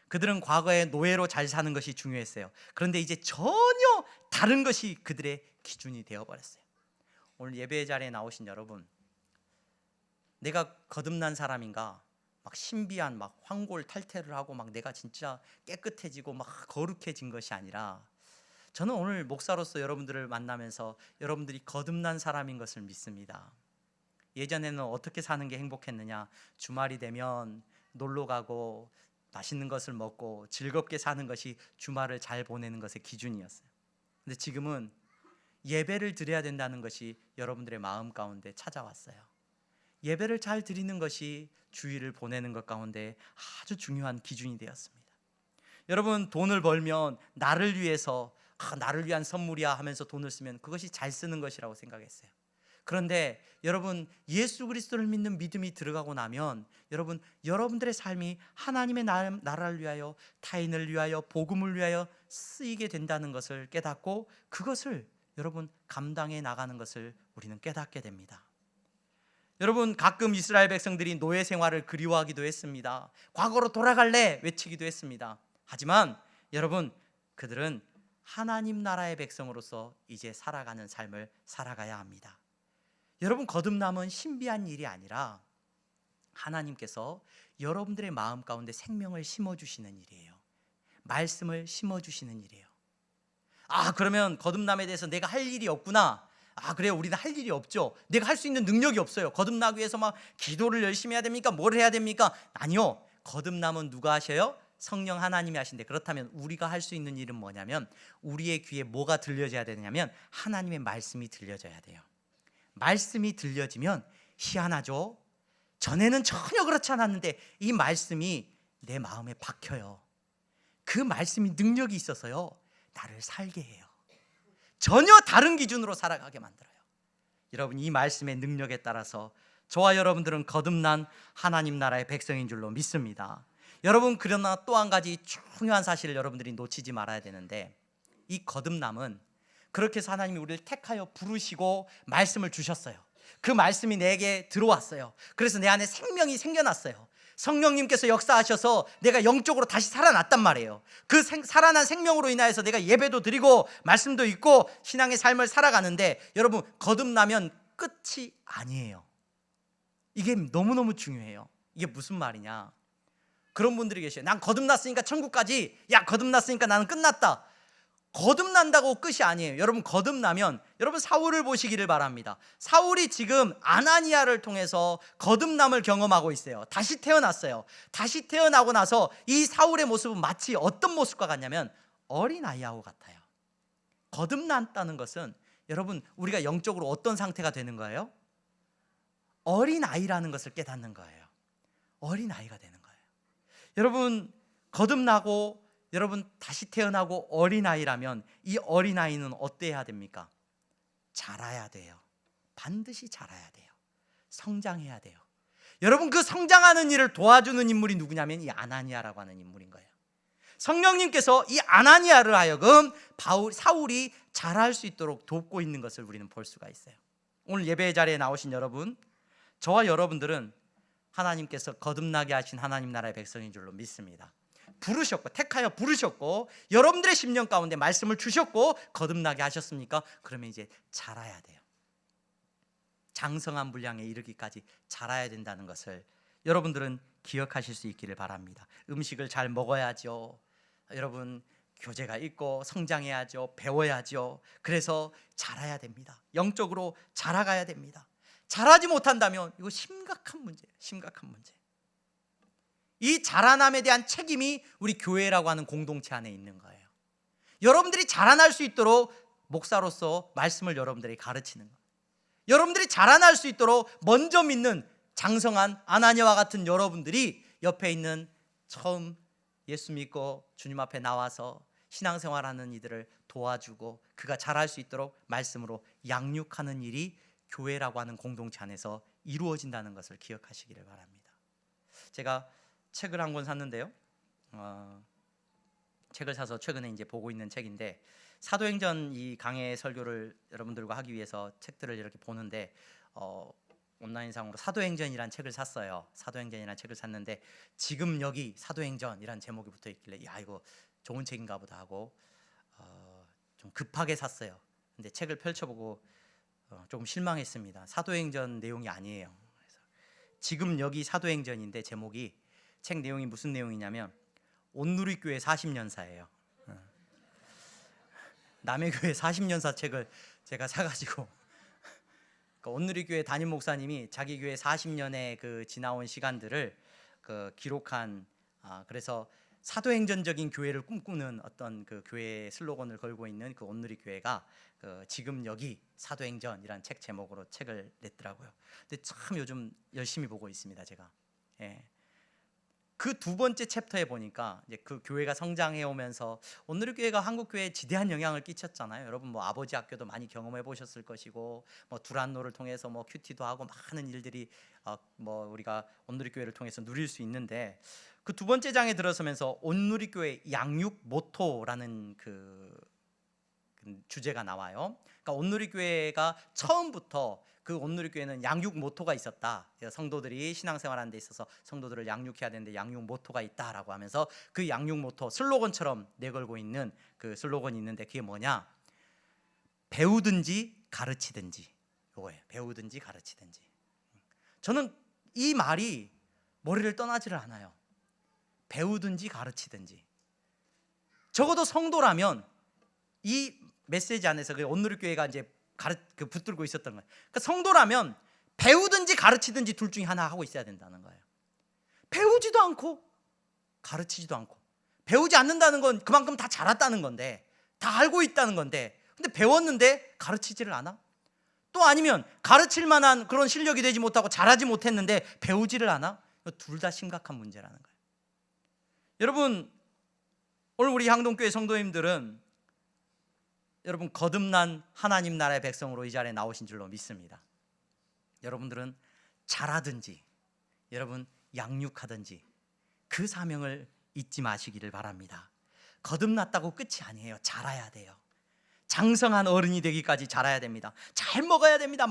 그들은 과거에 노예로 잘 사는 것이 중요했어요. 그런데 이제 전혀 다른 것이 그들의 기준이 되어버렸어요. 오늘 예배 자리에 나오신 여러분, 내가 거듭난 사람인가? 막 신비한 막 환골탈태를 하고 막 내가 진짜 깨끗해지고 막 거룩해진 것이 아니라, 저는 오늘 목사로서 여러분들을 만나면서 여러분들이 거듭난 사람인 것을 믿습니다. 예전에는 어떻게 사는 게 행복했느냐? 주말이 되면 놀러 가고 맛있는 것을 먹고 즐겁게 사는 것이 주말을 잘 보내는 것의 기준이었어요. 근데 지금은 예배를 드려야 된다는 것이 여러분들의 마음 가운데 찾아왔어요. 예배를 잘 드리는 것이 주일을 보내는 것 가운데 아주 중요한 기준이 되었습니다. 여러분, 돈을 벌면 나를 위해서 나를 위한 선물이야 하면서 돈을 쓰면 그것이 잘 쓰는 것이라고 생각했어요. 그런데 여러분, 예수 그리스도를 믿는 믿음이 들어가고 나면 여러분, 여러분들의 삶이 하나님의 나라를 위하여, 타인을 위하여, 복음을 위하여 쓰이게 된다는 것을 깨닫고 그것을 여러분 감당해 나가는 것을 우리는 깨닫게 됩니다. 여러분, 가끔 이스라엘 백성들이 노예 생활을 그리워하기도 했습니다. 과거로 돌아갈래 외치기도 했습니다. 하지만 여러분, 그들은 하나님 나라의 백성으로서 이제 살아가는 삶을 살아가야 합니다. 여러분, 거듭남은 신비한 일이 아니라 하나님께서 여러분들의 마음 가운데 생명을 심어주시는 일이에요. 말씀을 심어주시는 일이에요. 그러면 거듭남에 대해서 내가 할 일이 없구나. 그래요, 우리는 할 일이 없죠. 내가 할 수 있는 능력이 없어요. 거듭나기 위해서 막 기도를 열심히 해야 됩니까? 뭘 해야 됩니까? 아니요, 거듭남은 누가 하셔요? 성령 하나님이 하신대. 그렇다면 우리가 할 수 있는 일은 뭐냐면, 우리의 귀에 뭐가 들려져야 되냐면 하나님의 말씀이 들려져야 돼요. 말씀이 들려지면 희한하죠. 전에는 전혀 그렇지 않았는데 이 말씀이 내 마음에 박혀요. 그 말씀이 능력이 있어서요, 나를 살게 해요. 전혀 다른 기준으로 살아가게 만들어요. 여러분, 이 말씀의 능력에 따라서 저와 여러분들은 거듭난 하나님 나라의 백성인 줄로 믿습니다. 여러분, 그러나 또 한 가지 중요한 사실을 여러분들이 놓치지 말아야 되는데, 이 거듭남은 그렇게 해서 하나님이 우리를 택하여 부르시고 말씀을 주셨어요. 그 말씀이 내게 들어왔어요. 그래서 내 안에 생명이 생겨났어요. 성령님께서 역사하셔서 내가 영적으로 다시 살아났단 말이에요. 그 살아난 생명으로 인하여서 내가 예배도 드리고 말씀도 읽고 신앙의 삶을 살아가는데, 여러분, 거듭나면 끝이 아니에요. 이게 너무너무 중요해요. 이게 무슨 말이냐? 그런 분들이 계셔요. 난 거듭났으니까 천국까지, 야 거듭났으니까 나는 끝났다. 거듭난다고 끝이 아니에요. 여러분 거듭나면 여러분 사울을 보시기를 바랍니다. 사울이 지금 아나니아를 통해서 거듭남을 경험하고 있어요. 다시 태어났어요. 다시 태어나고 나서 이 사울의 모습은 마치 어떤 모습과 같냐면 어린아이하고 같아요. 거듭났다는 것은 여러분 우리가 영적으로 어떤 상태가 되는 거예요? 어린아이라는 것을 깨닫는 거예요. 어린아이가 되는 거예요. 여러분 거듭나고 여러분 다시 태어나고 어린아이라면 이 어린아이는 어때야 됩니까? 자라야 돼요. 반드시 자라야 돼요. 성장해야 돼요. 여러분 그 성장하는 일을 도와주는 인물이 누구냐면 이 아나니아라고 하는 인물인 거예요. 성령님께서 이 아나니아를 하여금 사울이 자랄 수 있도록 돕고 있는 것을 우리는 볼 수가 있어요. 오늘 예배 자리에 나오신 여러분, 저와 여러분들은 하나님께서 거듭나게 하신 하나님 나라의 백성인 줄로 믿습니다. 부르셨고 택하여 부르셨고 여러분들의 심령 가운데 말씀을 주셨고 거듭나게 하셨습니까? 그러면 이제 자라야 돼요. 장성한 분량에 이르기까지 자라야 된다는 것을 여러분들은 기억하실 수 있기를 바랍니다. 음식을 잘 먹어야죠. 여러분 교제가 있고 성장해야죠. 배워야죠. 그래서 자라야 됩니다. 영적으로 자라가야 됩니다. 자라지 못한다면 이거 심각한 문제예요. 심각한 문제. 이 자라남에 대한 책임이 우리 교회라고 하는 공동체 안에 있는 거예요. 여러분들이 자라날 수 있도록 목사로서 말씀을 여러분들이 가르치는 거예요. 여러분들이 자라날 수 있도록 먼저 믿는 장성한 아나니아와 같은 여러분들이 옆에 있는 처음 예수 믿고 주님 앞에 나와서 신앙생활하는 이들을 도와주고 그가 자랄 수 있도록 말씀으로 양육하는 일이 교회라고 하는 공동체 안에서 이루어진다는 것을 기억하시기를 바랍니다. 제가 책을 한 권 샀는데요. 책을 사서 최근에 이제 보고 있는 책인데 사도행전 이 강해 설교를 여러분들과 하기 위해서 책들을 이렇게 보는데 온라인상으로 사도행전이란 책을 샀어요. 사도행전이란 책을 샀는데 지금 여기 사도행전이란 제목이 붙어 있길래 야 이거 좋은 책인가 보다 하고 좀 급하게 샀어요. 근데 책을 펼쳐보고 조금 실망했습니다. 사도행전 내용이 아니에요. 그래서 지금 여기 사도행전인데 제목이 책 내용이 무슨 내용이냐면 온누리교회 40년사예요. 남의 교회 40년사 책을 제가 사가지고 온누리교회 담임 목사님이 자기 교회 40년의 그 지나온 시간들을 기록한 그래서 사도행전적인 교회를 꿈꾸는 어떤 그 교회의 슬로건을 걸고 있는 그 온누리교회가 지금 여기 사도행전이란 책 제목으로 책을 냈더라고요. 근데 참 요즘 열심히 보고 있습니다. 제가. 예. 그 두 번째 챕터에 보니까 이제 그 교회가 성장해 오면서 온누리교회가 한국 교회에 지대한 영향을 끼쳤잖아요. 여러분 뭐 아버지 학교도 많이 경험해 보셨을 것이고 뭐 두란노를 통해서 뭐 큐티도 하고 많은 일들이 뭐 우리가 온누리교회를 통해서 누릴 수 있는데 그 두 번째 장에 들어서면서 온누리교회 양육 모토라는 그 주제가 나와요. 그러니까 온누리교회가 처음부터 그 온누리교회는 양육 모토가 있었다. 성도들이 신앙생활하는 데 있어서 성도들을 양육해야 되는데 양육 모토가 있다라고 하면서 그 양육 모토 슬로건처럼 내걸고 있는 그 슬로건이 있는데 그게 뭐냐? 배우든지 가르치든지. 이거예요. 배우든지 가르치든지. 저는 이 말이 머리를 떠나지를 않아요. 배우든지 가르치든지. 적어도 성도라면 이 메시지 안에서 그 온누리교회가 이제 붙들고 있었던 거예요. 그러니까 성도라면 배우든지 가르치든지 둘 중에 하나 하고 있어야 된다는 거예요. 배우지도 않고 가르치지도 않고 배우지 않는다는 건 그만큼 다 자랐다는 건데 다 알고 있다는 건데 근데 배웠는데 가르치지를 않아? 또 아니면 가르칠 만한 그런 실력이 되지 못하고 잘하지 못했는데 배우지를 않아? 둘 다 심각한 문제라는 거예요. 여러분 오늘 우리 향동교회 성도님들은 여러분 거듭난 하나님 나라의 백성으로 이 자리에 나오신 줄로 믿습니다. 여러분들은 자라든지 여러분 양육하든지 그 사명을 잊지 마시기를 바랍니다. 거듭났다고 끝이 아니에요. 자라야 돼요. 장성한 어른이 되기까지 자라야 됩니다. 잘 먹어야 됩니다.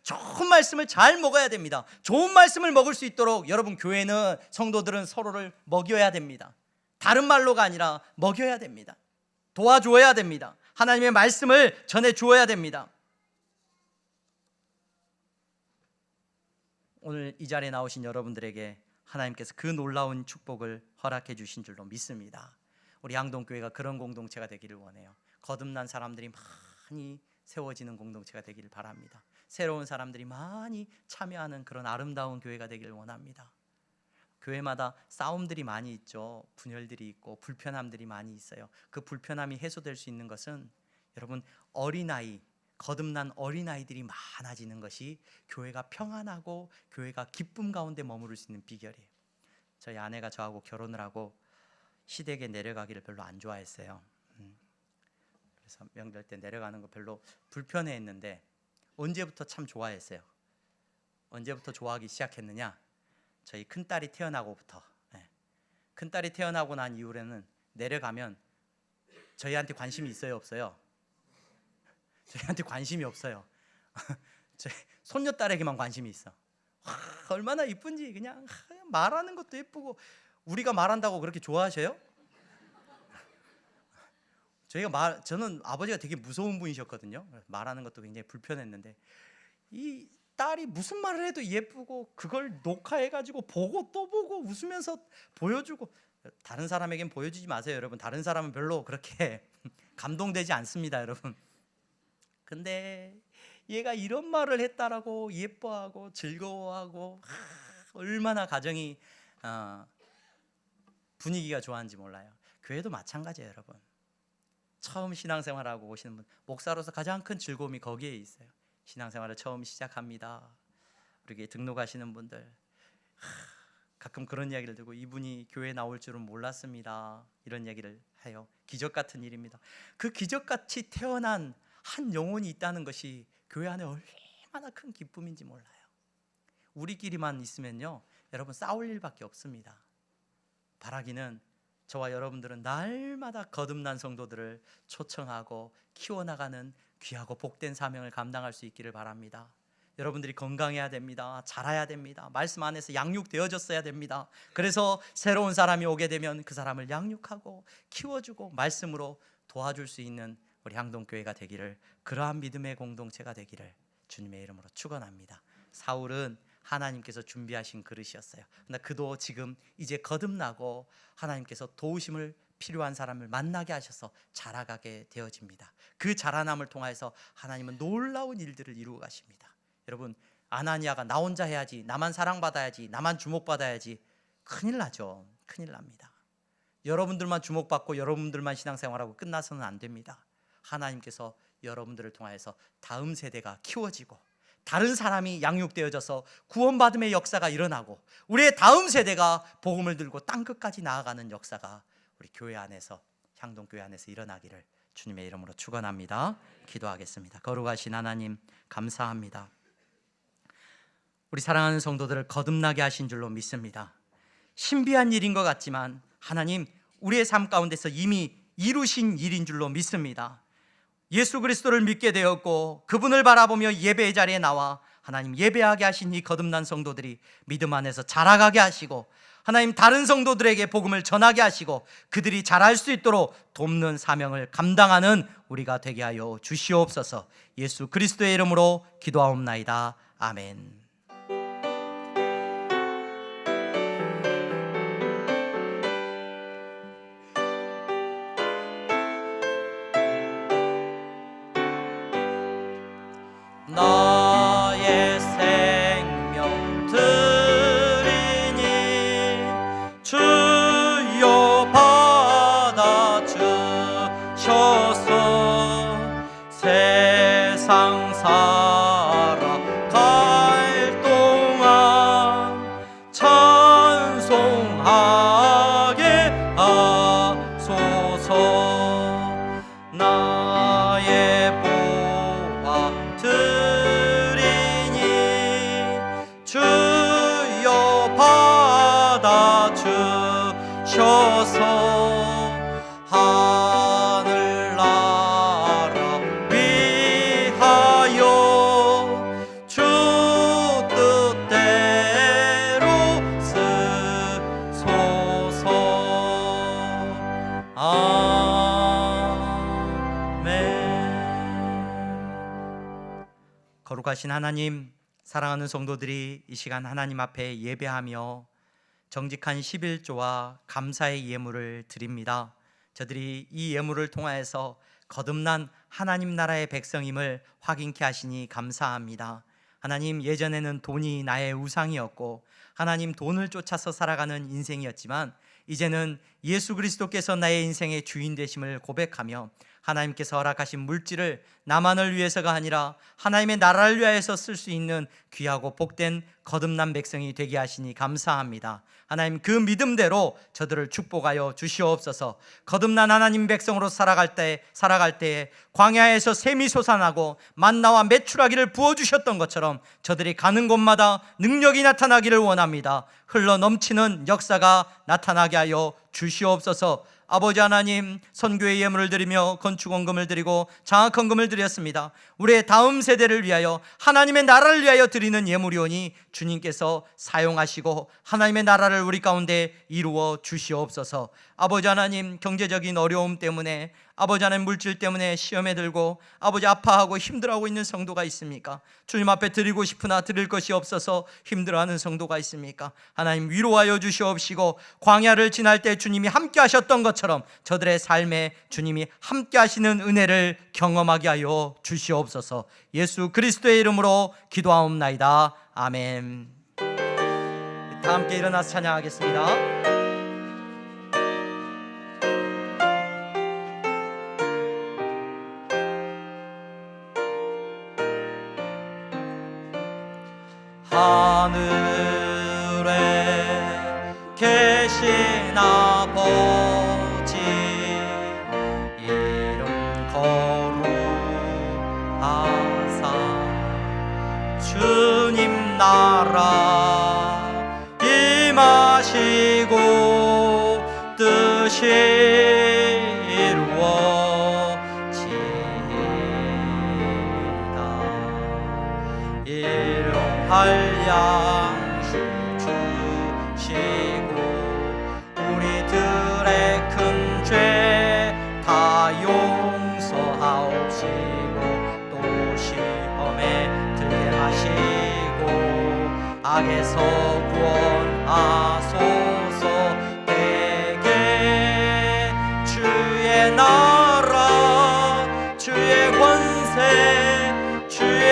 좋은 말씀을 잘 먹어야 됩니다. 좋은 말씀을 먹을 수 있도록 여러분 교회는 성도들은 서로를 먹여야 됩니다. 다른 말로가 아니라 먹여야 됩니다. 도와줘야 됩니다. 하나님의 말씀을 전해 주어야 됩니다. 오늘 이 자리에 나오신 여러분들에게 하나님께서 그 놀라운 축복을 허락해 주신 줄로 믿습니다. 우리 양동교회가 그런 공동체가 되기를 원해요. 거듭난 사람들이 많이 세워지는 공동체가 되기를 바랍니다. 새로운 사람들이 많이 참여하는 그런 아름다운 교회가 되기를 원합니다. 교회마다 싸움들이 많이 있죠. 분열들이 있고 불편함들이 많이 있어요. 그 불편함이 해소될 수 있는 것은 여러분, 어린아이, 거듭난 어린아이들이 많아지는 것이 교회가 평안하고 교회가 기쁨 가운데 머무를 수 있는 비결이에요. 저희 아내가 저하고 결혼을 하고 시댁에 내려가기를 별로 안 좋아했어요. 그래서 명절 때 내려가는 거 별로 불편해했는데 언제부터 참 좋아했어요. 언제부터 좋아하기 시작했느냐? 저희 큰딸이 태어나고부터. 큰딸이 태어나고 난 이후로는 내려가면 저희한테 관심이 있어요, 없어요? 저희한테 관심이 없어요. 저희 손녀딸에게만 관심이 있어. 얼마나 이쁜지. 그냥 말하는 것도 예쁘고. 우리가 말한다고 그렇게 좋아하셔요? 저는 아버지가 되게 무서운 분이셨거든요. 말하는 것도 굉장히 불편했는데 이 딸이 무슨 말을 해도 예쁘고 그걸 녹화해가지고 보고 또 보고 웃으면서 보여주고. 다른 사람에겐 보여주지 마세요, 여러분. 다른 사람은 별로 그렇게 감동되지 않습니다, 여러분. 근데 얘가 이런 말을 했다라고 예뻐하고 즐거워하고 얼마나 가정이 분위기가 좋아하는지 몰라요. 교회도 마찬가지예요, 여러분. 처음 신앙생활하고 오시는 분, 목사로서 가장 큰 즐거움이 거기에 있어요. 신앙생활을 처음 시작합니다. 우리 등록하시는 분들, 가끔 그런 이야기를 듣고 이분이 교회에 나올 줄은 몰랐습니다, 이런 얘기를 해요. 기적 같은 일입니다. 그 기적같이 태어난 한 영혼이 있다는 것이 교회 안에 얼마나 큰 기쁨인지 몰라요. 우리끼리만 있으면요, 여러분, 싸울 일밖에 없습니다. 바라기는 저와 여러분들은 날마다 거듭난 성도들을 초청하고 키워나가는 귀하고 복된 사명을 감당할 수 있기를 바랍니다. 여러분들이 건강해야 됩니다. 자라야 됩니다. 말씀 안에서 양육되어졌어야 됩니다. 그래서 새로운 사람이 오게 되면 그 사람을 양육하고 키워주고 말씀으로 도와줄 수 있는 우리 향동교회가 되기를, 그러한 믿음의 공동체가 되기를 주님의 이름으로 축원합니다. 사울은 하나님께서 준비하신 그릇이었어요. 그러나 그도 지금 이제 거듭나고 하나님께서 도우심을 필요한 사람을 만나게 하셔서 자라가게 되어집니다. 그 자라남을 통해서 하나님은 놀라운 일들을 이루어 가십니다. 여러분, 아나니아가 나 혼자 해야지, 나만 사랑받아야지, 나만 주목받아야지, 큰일 나죠. 큰일 납니다. 여러분들만 주목받고 여러분들만 신앙생활하고 끝나서는 안 됩니다. 하나님께서 여러분들을 통하여서 다음 세대가 키워지고 다른 사람이 양육되어져서 구원받음의 역사가 일어나고 우리의 다음 세대가 복음을 들고 땅끝까지 나아가는 역사가 우리 교회 안에서, 향동교회 안에서 일어나기를 주님의 이름으로 축원합니다. 기도하겠습니다. 거룩하신 하나님, 감사합니다. 우리 사랑하는 성도들을 거듭나게 하신 줄로 믿습니다. 신비한 일인 것 같지만 하나님, 우리의 삶 가운데서 이미 이루신 일인 줄로 믿습니다. 예수 그리스도를 믿게 되었고 그분을 바라보며 예배의 자리에 나와 하나님 예배하게 하신 이 거듭난 성도들이 믿음 안에서 자라가게 하시고 하나님 다른 성도들에게 복음을 전하게 하시고 그들이 자랄 수 있도록 돕는 사명을 감당하는 우리가 되게 하여 주시옵소서. 예수 그리스도의 이름으로 기도하옵나이다. 아멘. 나의 생명 드리니 주여 받아주셔서 세상 살아갈 동안 찬송하게 하소서. 나의 보화 주여 받아주셔서 하늘나라 위하여 주 뜻대로 쓰소서. 아멘. 거룩하신 하나님, 사랑하는 성도들이 이 시간 하나님 앞에 예배하며 정직한 11조와 감사의 예물을 드립니다. 저들이 이 예물을 통하여서 거듭난 하나님 나라의 백성임을 확인케 하시니 감사합니다. 하나님, 예전에는 돈이 나의 우상이었고 하나님, 돈을 쫓아서 살아가는 인생이었지만 이제는 예수 그리스도께서 나의 인생의 주인 되심을 고백하며 하나님께서 허락하신 물질을 나만을 위해서가 아니라 하나님의 나라를 위하여서 쓸 수 있는 귀하고 복된 거듭난 백성이 되게 하시니 감사합니다. 하나님, 그 믿음대로 저들을 축복하여 주시옵소서. 거듭난 하나님 백성으로 살아갈 때에 광야에서 샘이 솟아나고 만나와 메추라기를 부어주셨던 것처럼 저들이 가는 곳마다 능력이 나타나기를 원합니다. 흘러 넘치는 역사가 나타나게 하여 주시옵소서. 아버지 하나님, 선교의 예물을 드리며 건축원금을 드리고 장학헌금을 드렸습니다. 우리의 다음 세대를 위하여 하나님의 나라를 위하여 드리는 예물이오니 주님께서 사용하시고 하나님의 나라를 우리 가운데 이루어 주시옵소서. 아버지 하나님, 경제적인 어려움 때문에, 아버지 하나님, 물질 때문에 시험에 들고 아버지 아파하고 힘들어하고 있는 성도가 있습니까? 주님 앞에 드리고 싶으나 드릴 것이 없어서 힘들어하는 성도가 있습니까? 하나님, 위로하여 주시옵시고 광야를 지날 때 주님이 함께 하셨던 것처럼 저들의 삶에 주님이 함께 하시는 은혜를 경험하게 하여 주시옵소서. 예수 그리스도의 이름으로 기도하옵나이다. 아멘. 다 함께 일어나서 찬양하겠습니다. 하늘에 계신 아버지, 이름 거룩하사 주님 나라 임하시고 뜻이 이루어지이다. 한량 주시고 우리들의 큰 죄 다 용서하옵시고 또 시험에 들게 하시고 악에서 구원하소서. 대개 주의 나라 주의 권세 주의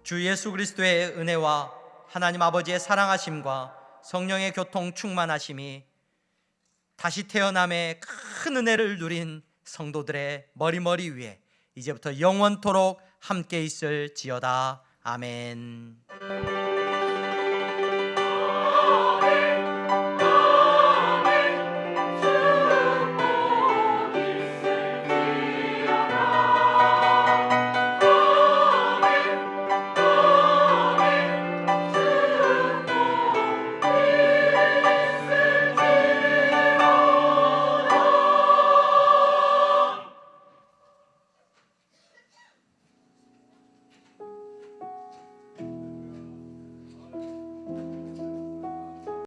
주 예수 그리스도의 은혜와 하나님 아버지의 사랑하심과 성령의 교통 충만하심이 다시 태어남의 큰 은혜를 누린 성도들의 머리 위에 이제부터 영원토록 함께 있을지어다. 아멘.